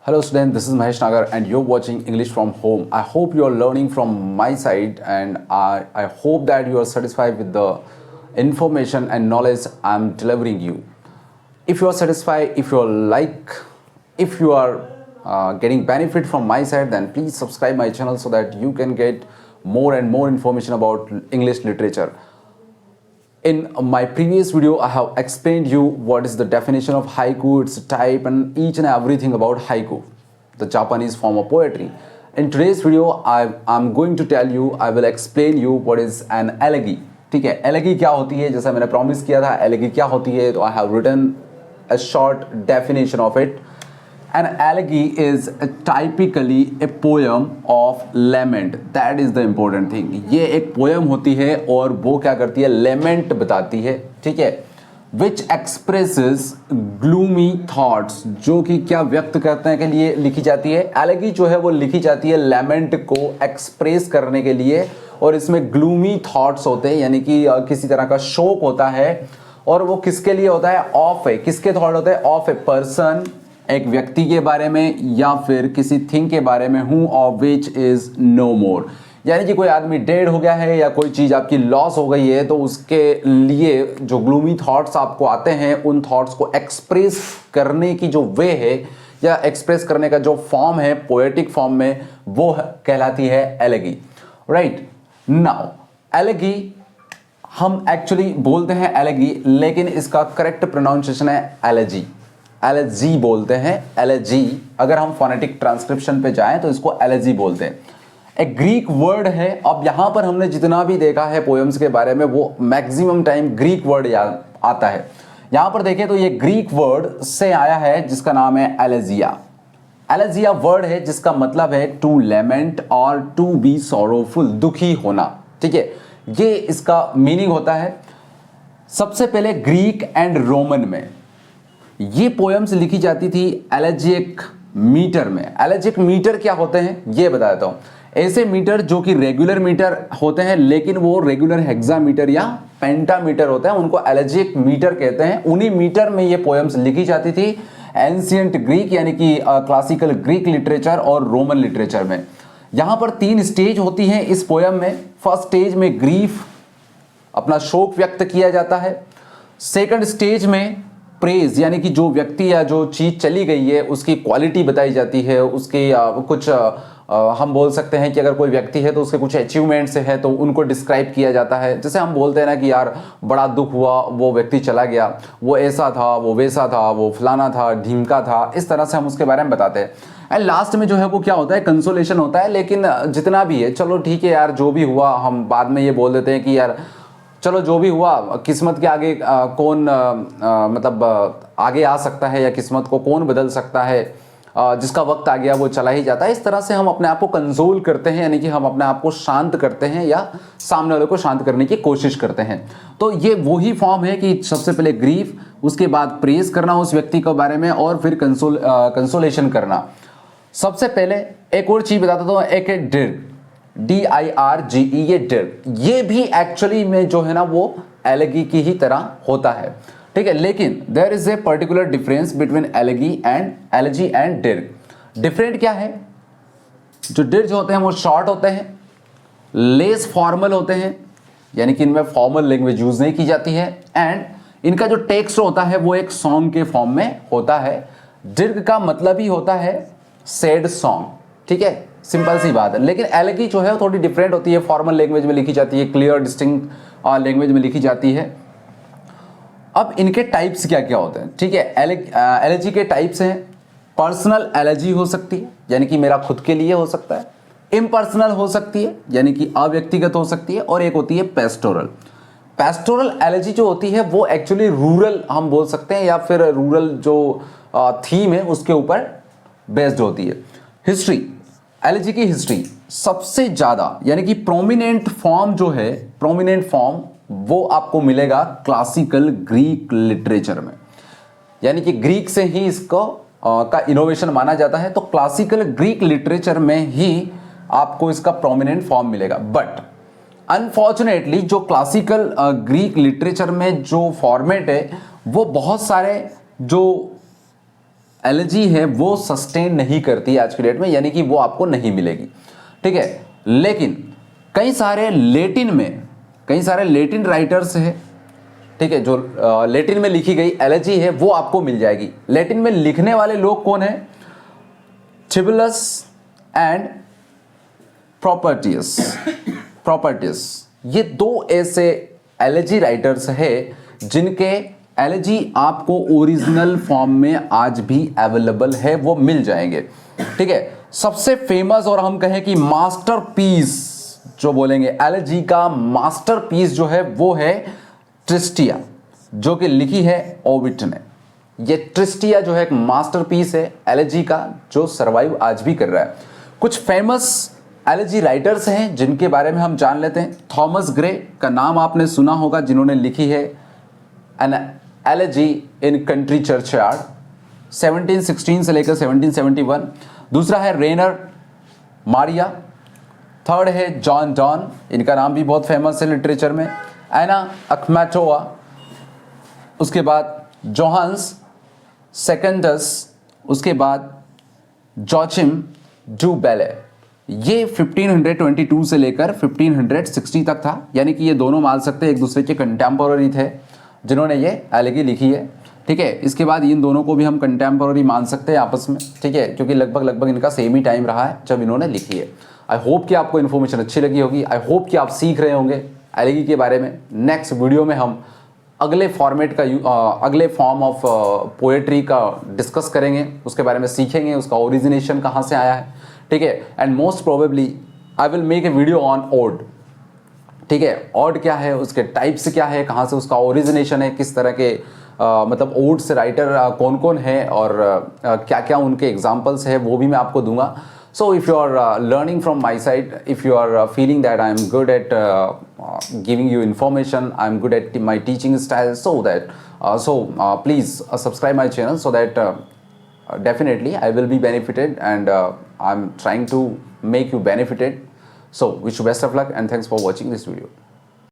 Hello student, this is Mahesh Nagar and you're watching English from home. I hope you are learning from my side and I hope that you are satisfied with the information and knowledge I'm delivering you. If you are satisfied, if you are getting benefit from my side, then please subscribe my channel so that you can get more and more information about English literature. In my previous video, I have explained you what is the definition of haiku, its type, and each and everything about haiku, the Japanese form of poetry. In today's video, I'm going to tell you, I will explain you what is an elegy. ठीक है, elegy क्या होती है? जैसा मैंने promise किया था, elegy क्या होती है? तो I have written a short definition of it. An elegy is typically a poem of lament. That is the important thing. ये एक poem होती है और वो क्या करती है? Lament बताती है, ठीक है? Which expresses gloomy thoughts, जो कि क्या व्यक्त करते हैं के लिए लिखी जाती है. Elegy जो है वो लिखी जाती है lament को express करने के लिए और इसमें gloomy thoughts होते हैं, यानी कि किसी तरह का शोक होता है और वो किसके लिए होता है? Of है. किसके थॉट होते हैं? Of a person, एक व्यक्ति के बारे में या फिर किसी थिंग के बारे में, who of which is no more. यानी कि कोई आदमी डेड हो गया है या कोई चीज़ आपकी लॉस हो गई है तो उसके लिए जो ग्लूमी थॉट्स आपको आते हैं, उन थॉट्स को एक्सप्रेस करने की जो वे है या एक्सप्रेस करने का जो फॉर्म है पोएटिक फॉर्म में, वो कहलाती है एलेगी. राइट नाउ एलेगी हम एक्चुअली बोलते हैं एलेगी, लेकिन इसका करेक्ट प्रोनाउंसिएशन है एलेजी. एलेजी बोलते हैं, एलेजी. अगर हम फोनेटिक ट्रांसक्रिप्शन पे जाएं तो इसको एलेजी बोलते हैं. एक ग्रीक वर्ड है. अब यहां पर हमने जितना भी देखा है पोएम्स के बारे में, वो मैक्सिमम टाइम ग्रीक वर्ड आता है. यहां पर देखें तो ये ग्रीक वर्ड से आया है जिसका नाम है एलेजिया. एलेजिया वर्ड है जिसका मतलब है टू लेमेंट और टू बी सॉरोफुल, दुखी होना. ठीक है, ये इसका मीनिंग होता है. सबसे पहले ग्रीक एंड रोमन में ये पोएम्स लिखी जाती थी एलेजिक मीटर में. एलेजिक मीटर क्या होते हैं ये बता देता हूं. ऐसे मीटर जो कि रेगुलर मीटर होते हैं लेकिन वो रेगुलर हेक्सामीटर या पेंटामीटर होते हैं, उनको एलेजिक मीटर कहते हैं. उन्हीं मीटर में ये पोएम्स लिखी जाती थी एंशिएंट ग्रीक यानी कि क्लासिकल ग्रीक लिटरेचर और रोमन लिटरेचर में. यहां पर 3 स्टेज होती हैं इस पोएम में. फर्स्ट स्टेज में ग्रीफ, अपना शोक व्यक्त किया जाता है. सेकंड स्टेज में प्रेज यानी कि जो व्यक्ति या जो चीज़ चली गई है उसकी क्वालिटी बताई जाती है, उसके कुछ हम बोल सकते हैं कि अगर कोई व्यक्ति है तो उसके कुछ अचीवमेंट्स है तो उनको डिस्क्राइब किया जाता है. जैसे हम बोलते हैं ना कि यार बड़ा दुख हुआ, वो व्यक्ति चला गया, वो ऐसा था, वो वैसा था, वो फलाना था, ढीमका था, इस तरह से हम उसके बारे में बताते हैं. एंड लास्ट में जो है वो क्या होता है? कंसोलेशन होता है. लेकिन जितना भी है, चलो ठीक है यार, जो भी हुआ हम बाद में ये बोल देते हैं कि यार चलो जो भी हुआ, किस्मत के आगे कौन मतलब आगे आ सकता है या किस्मत को कौन बदल सकता है, जिसका वक्त आ गया वो चला ही जाता है. इस तरह से हम अपने आप को कंसोल करते हैं, यानी कि हम अपने आप को शांत करते हैं या सामने वाले को शांत करने की कोशिश करते हैं. तो ये वही फॉर्म है कि सबसे पहले ग्रीफ, उसके बाद प्रेज करना उस व्यक्ति के बारे में और फिर कंसोलेशन करना. सबसे पहले एक और चीज बताता हूँ, एक है डिर्ग, DIRGE, ये डिर्ग, ये भी एक्चुअली में जो है ना वो एलेगी की ही तरह होता है. ठीक है, लेकिन there is a particular difference between elegy and dirge. Different क्या है? जो डिर्ज होते हैं वो शॉर्ट होते हैं, लेस फॉर्मल होते हैं, यानी कि इनमें फॉर्मल लैंग्वेज यूज नहीं की जाती है, एंड इनका जो टेक्स्ट होता है वो एक सॉन्ग के फॉर्म में होता है. डिर्ग का मतलब ही होता है सैड सॉन्ग. ठीक है, सिंपल सी बात है. लेकिन एलेगी जो है वो थोड़ी डिफरेंट होती है, फॉर्मल लैंग्वेज में लिखी जाती है, क्लियर डिस्टिंक्ट लैंग्वेज में लिखी जाती है. अब इनके टाइप्स क्या क्या होते हैं? ठीक है, एलेजी के टाइप्स हैं. पर्सनल एलेजी हो सकती है, यानी कि मेरा खुद के लिए हो सकता है. इम्पर्सनल हो सकती है, यानी कि अव्यक्तिगत हो सकती है. और एक होती है पेस्टोरल. पेस्टोरल एलेजी जो होती है वो एक्चुअली रूरल हम बोल सकते हैं या फिर रूरल जो थीम है उसके ऊपर बेस्ड होती है. हिस्ट्री, एलेजी की हिस्ट्री सबसे ज़्यादा यानी कि प्रोमिनेंट फॉर्म जो है, प्रोमिनेंट फॉर्म वो आपको मिलेगा क्लासिकल ग्रीक लिटरेचर में, यानी कि ग्रीक से ही इसको का इनोवेशन माना जाता है. तो क्लासिकल ग्रीक लिटरेचर में ही आपको इसका प्रोमिनेंट फॉर्म मिलेगा. बट अनफॉर्चुनेटली जो क्लासिकल ग्रीक लिटरेचर में जो फॉर्मेट है वो बहुत सारे जो एलर्जी है वो सस्टेन नहीं करती आज की डेट में, यानी कि वो आपको नहीं मिलेगी, ठीक है। लेकिन कई सारे लेटिन राइटर्स हैं, ठीक है, जो लेटिन में लिखी गई एलर्जी है वो आपको मिल जाएगी। लेटिन में लिखने वाले लोग कौन है? टिबुलस एंड प्रॉपर्टियस। ये दो ऐसे एलर्जी राइटर्स है जिनके एलर्जी आपको ओरिजिनल फॉर्म में आज भी अवेलेबल है, वो मिल जाएंगे, ठीक है। सबसे फेमस और हम कहें कि मास्टरपीस जो बोलेंगे, एलर्जी का मास्टरपीस जो है वो है ट्रिस्टिया, जो कि लिखी है ओविड ने। ये ट्रिस्टिया जो है एक मास्टरपीस है एलर्जी का, जो सरवाइव आज भी कर रहा है। कुछ फेमस एलर्जी राइटर्स हैं जिनके बारे में हम जान लेते हैं। थॉमस ग्रे का नाम आपने सुना होगा, जिन्होंने लिखी है an elegy in country churchyard 1716 से लेकर 1771। दूसरा है रेनर मारिया। थर्ड है जॉन डॉन, इनका नाम भी बहुत फेमस है लिटरेचर में। एना अखमैटोवा, उसके बाद जोहान्स सेकेंडस, उसके बाद जोचिम डू बेले। ये 1522 से लेकर 1560 तक था, यानी कि ये दोनों मान सकते हैं एक दूसरे के कंटेम्पोररी थे जिन्होंने ये एलर्जी लिखी है, ठीक है। इसके बाद इन दोनों को भी हम कंटेम्पोररी मान सकते हैं आपस में, ठीक है, क्योंकि लगभग इनका सेम ही टाइम रहा है जब इन्होंने लिखी है। आई होप कि आपको इन्फॉर्मेशन अच्छी लगी होगी। आई होप कि आप सीख रहे होंगे एलर्जी के बारे में। नेक्स्ट वीडियो में हम अगले फॉर्मेट का अगले फॉर्म ऑफ पोएट्री का डिस्कस करेंगे, उसके बारे में सीखेंगे, उसका ओरिजिनेशन कहाँ से आया है, ठीक है। And most probably I will make a video on ode, ठीक है। ऑड क्या है, उसके टाइप्स क्या है, कहाँ से उसका ओरिजिनेशन है, किस तरह के मतलब ओड से राइटर कौन कौन है और क्या क्या उनके एग्जाम्पल्स है, वो भी मैं आपको दूंगा। So if you are learning from my side, if you are feeling that I am good at giving you information, I am good at my teaching style, so please subscribe my channel, so that definitely I will be benefited, and I'm trying to make you benefited. So wish you best of luck and thanks for watching this video.